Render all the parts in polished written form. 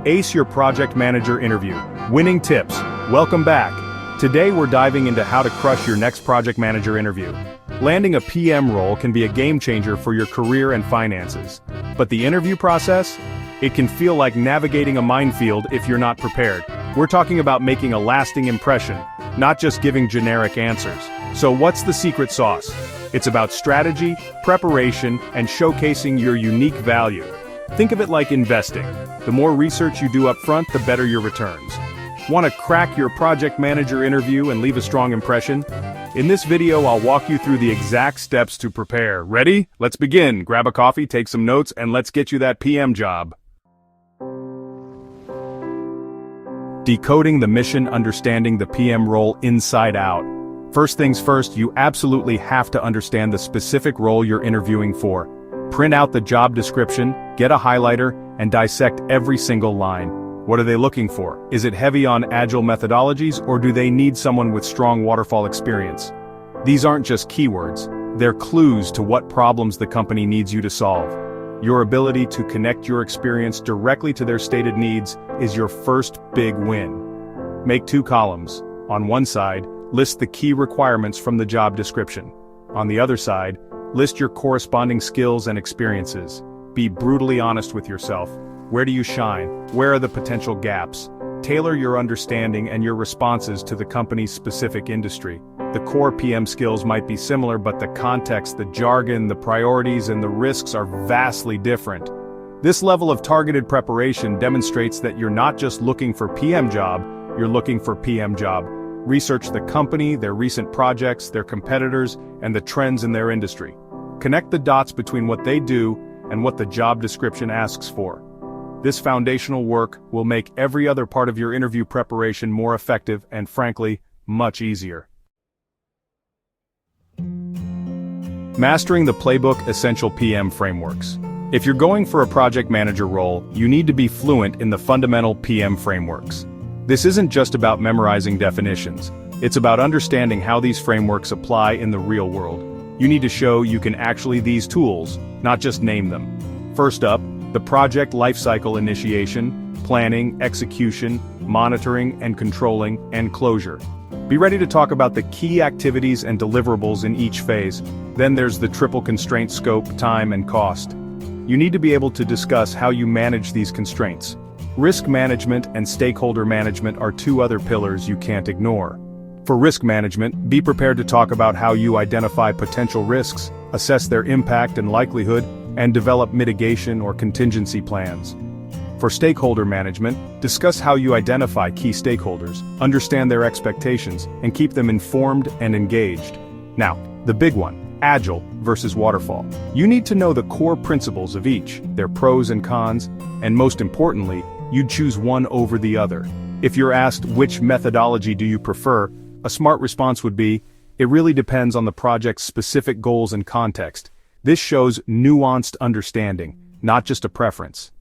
Ace your project manager interview. Winning tips. Welcome back. Today we're diving into how to crush your next project manager interview. Landing a PM role can be a game changer for your career and finances. But the interview process? It can feel like navigating a minefield if you're not prepared. We're talking about making a lasting impression, not just giving generic answers. So what's the secret sauce? It's about strategy, preparation, and showcasing your unique value. Think of it like investing. The more research you do up front, the better your returns. Want to crack your project manager interview and leave a strong impression? In this video, I'll walk you through the exact steps to prepare. Ready? Let's begin. Grab a coffee, take some notes, and let's get you that PM job. Decoding the mission, understanding the PM role inside out. First things first, you absolutely have to understand the specific role you're interviewing for. Print out the job description, get a highlighter, and dissect every single line. What are they looking for? Is it heavy on Agile methodologies, or do they need someone with strong waterfall experience? These aren't just keywords, they're clues to what problems the company needs you to solve. Your ability to connect your experience directly to their stated needs is your first big win. Make 2 columns. On one side, list the key requirements from the job description. On the other side, list your corresponding skills and experiences. Be brutally honest with yourself. Where do you shine? Where are the potential gaps? Tailor your understanding and your responses to the company's specific industry. The core PM skills might be similar, but the context, the jargon, the priorities, and the risks are vastly different. This level of targeted preparation demonstrates that you're not just looking for PM job, you're looking for PM job. Research the company, their recent projects, their competitors, and the trends in their industry. Connect the dots between what they do and what the job description asks for. This foundational work will make every other part of your interview preparation more effective and, frankly, much easier. Mastering the playbook essential PM frameworks. If you're going for a project manager role, you need to be fluent in the fundamental PM frameworks. This isn't just about memorizing definitions. It's about understanding how these frameworks apply in the real world. You need to show you can actually these tools, not just name them. First up, the project lifecycle initiation, planning, execution, monitoring and controlling, and closure. Be ready to talk about the key activities and deliverables in each phase. Then there's the triple constraint: scope, time, and cost. You need to be able to discuss how you manage these constraints. Risk management and stakeholder management are 2 other pillars you can't ignore. For risk management, be prepared to talk about how you identify potential risks, assess their impact and likelihood, and develop mitigation or contingency plans. For stakeholder management, discuss how you identify key stakeholders, understand their expectations, and keep them informed and engaged. Now, the big one. Agile versus waterfall. You need to know the core principles of each, their pros and cons, and most importantly, you'd choose one over the other. If you're asked which methodology do you prefer, a smart response would be, it really depends on the project's specific goals and context. This shows nuanced understanding, not just a preference.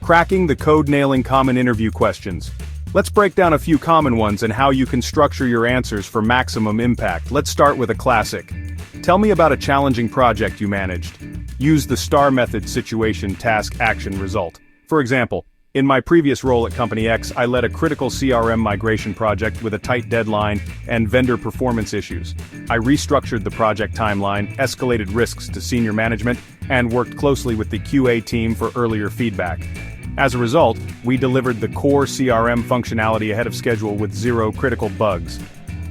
Cracking the code-nailing common interview questions. Let's break down a few common ones and how you can structure your answers for maximum impact. Let's start with a classic. Tell me about a challenging project you managed. Use the STAR method: situation, task, action, result. For example, in my previous role at Company X, I led a critical CRM migration project with a tight deadline and vendor performance issues. I restructured the project timeline, escalated risks to senior management, and worked closely with the QA team for earlier feedback. As a result, we delivered the core CRM functionality ahead of schedule with 0 critical bugs.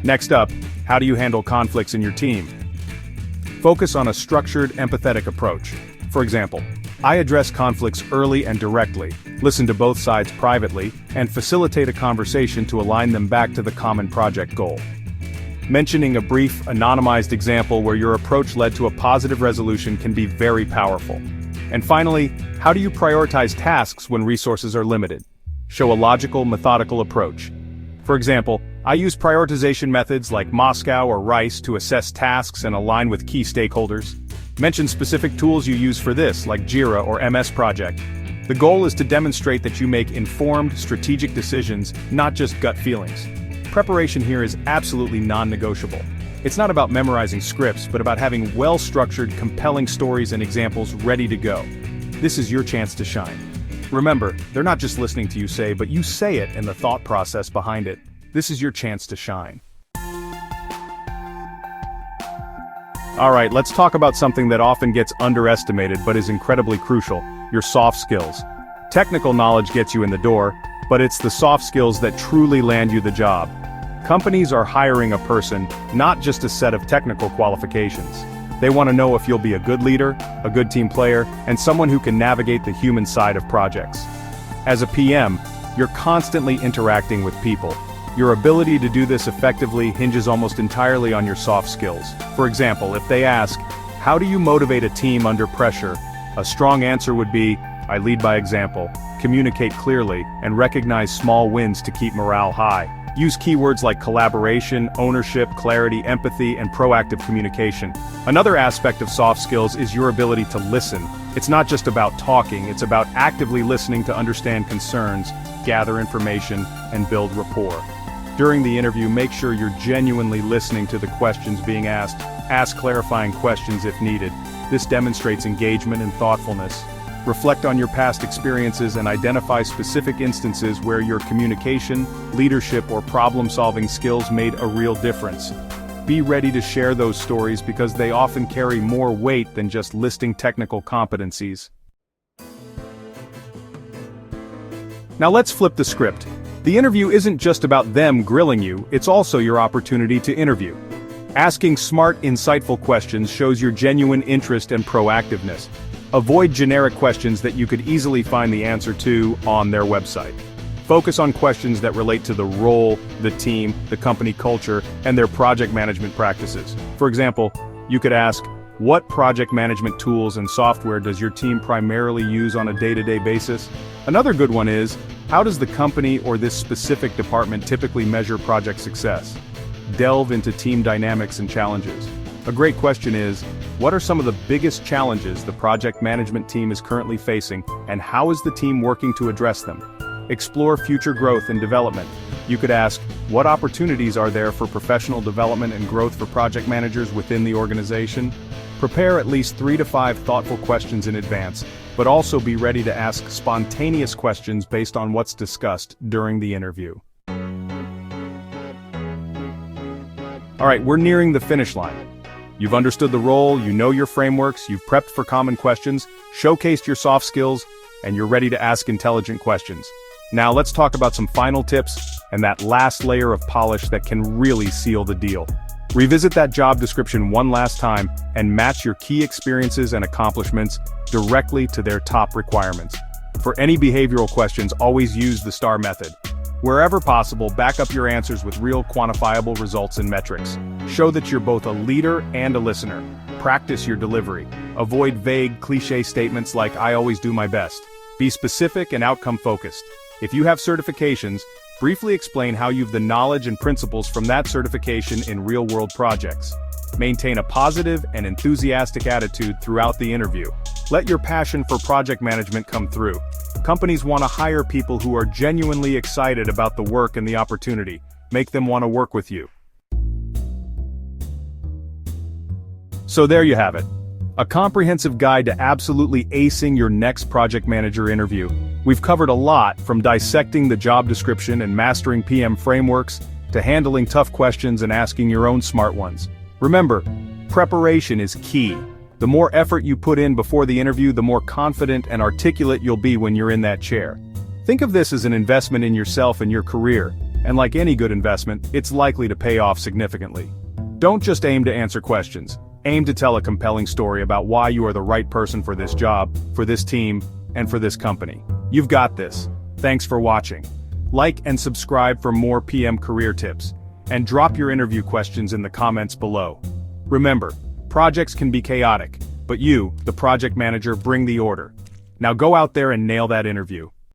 Next up, how do you handle conflicts in your team? Focus on a structured, empathetic approach. For example, I address conflicts early and directly, listen to both sides privately, and facilitate a conversation to align them back to the common project goal. Mentioning a brief, anonymized example where your approach led to a positive resolution can be very powerful. And finally, how do you prioritize tasks when resources are limited? Show a logical, methodical approach. For example, I use prioritization methods like Moscow or RICE to assess tasks and align with key stakeholders. Mention specific tools you use for this, like Jira or MS Project. The goal is to demonstrate that you make informed, strategic decisions, not just gut feelings. Preparation here is absolutely non-negotiable. It's not about memorizing scripts, but about having well-structured, compelling stories and examples ready to go. This is your chance to shine. Remember, they're not just listening to you say, but you say it and the thought process behind it. This is your chance to shine. Alright, let's talk about something that often gets underestimated but is incredibly crucial: your soft skills. Technical knowledge gets you in the door, but it's the soft skills that truly land you the job. Companies are hiring a person, not just a set of technical qualifications. They want to know if you'll be a good leader, a good team player, and someone who can navigate the human side of projects. As a PM, you're constantly interacting with people. Your ability to do this effectively hinges almost entirely on your soft skills. For example, if they ask, "How do you motivate a team under pressure?" a strong answer would be, "I lead by example, communicate clearly, and recognize small wins to keep morale high." Use keywords like collaboration, ownership, clarity, empathy, and proactive communication. Another aspect of soft skills is your ability to listen. It's not just about talking, it's about actively listening to understand concerns, gather information, and build rapport. During the interview, make sure you're genuinely listening to the questions being asked. Ask clarifying questions if needed. This demonstrates engagement and thoughtfulness. Reflect on your past experiences and identify specific instances where your communication, leadership, or problem-solving skills made a real difference. Be ready to share those stories because they often carry more weight than just listing technical competencies. Now let's flip the script. The interview isn't just about them grilling you, it's also your opportunity to interview. Asking smart, insightful questions shows your genuine interest and proactiveness. Avoid generic questions that you could easily find the answer to on their website. Focus on questions that relate to the role, the team, the company culture, and their project management practices. For example, you could ask, "What project management tools and software does your team primarily use on a day-to-day basis?" Another good one is, "How does the company or this specific department typically measure project success?" Delve into team dynamics and challenges. A great question is, what are some of the biggest challenges the project management team is currently facing, and how is the team working to address them? Explore future growth and development. You could ask, what opportunities are there for professional development and growth for project managers within the organization? Prepare at least 3 to 5 thoughtful questions in advance, but also be ready to ask spontaneous questions based on what's discussed during the interview. Alright, we're nearing the finish line. You've understood the role, you know your frameworks, you've prepped for common questions, showcased your soft skills, and you're ready to ask intelligent questions. Now let's talk about some final tips and that last layer of polish that can really seal the deal. Revisit that job description one last time and match your key experiences and accomplishments directly to their top requirements. For any behavioral questions, always use the STAR method. Wherever possible, back up your answers with real quantifiable results and metrics. Show that you're both a leader and a listener. Practice your delivery. Avoid vague, cliché statements like "I always do my best." Be specific and outcome-focused. If you have certifications, briefly explain how you've the knowledge and principles from that certification in real-world projects. Maintain a positive and enthusiastic attitude throughout the interview. Let your passion for project management come through. Companies want to hire people who are genuinely excited about the work and the opportunity. Make them want to work with you. So there you have it. A comprehensive guide to absolutely acing your next project manager interview. We've covered a lot, from dissecting the job description and mastering PM frameworks, to handling tough questions and asking your own smart ones. Remember, preparation is key. The more effort you put in before the interview, the more confident and articulate you'll be when you're in that chair. Think of this as an investment in yourself and your career, and like any good investment, it's likely to pay off significantly. Don't just aim to answer questions. Aim to tell a compelling story about why you are the right person for this job, for this team, and for this company. You've got this. Thanks for watching. Like and subscribe for more PM career tips, and drop your interview questions in the comments below. Remember, projects can be chaotic, but you, the project manager, bring the order. Now go out there and nail that interview.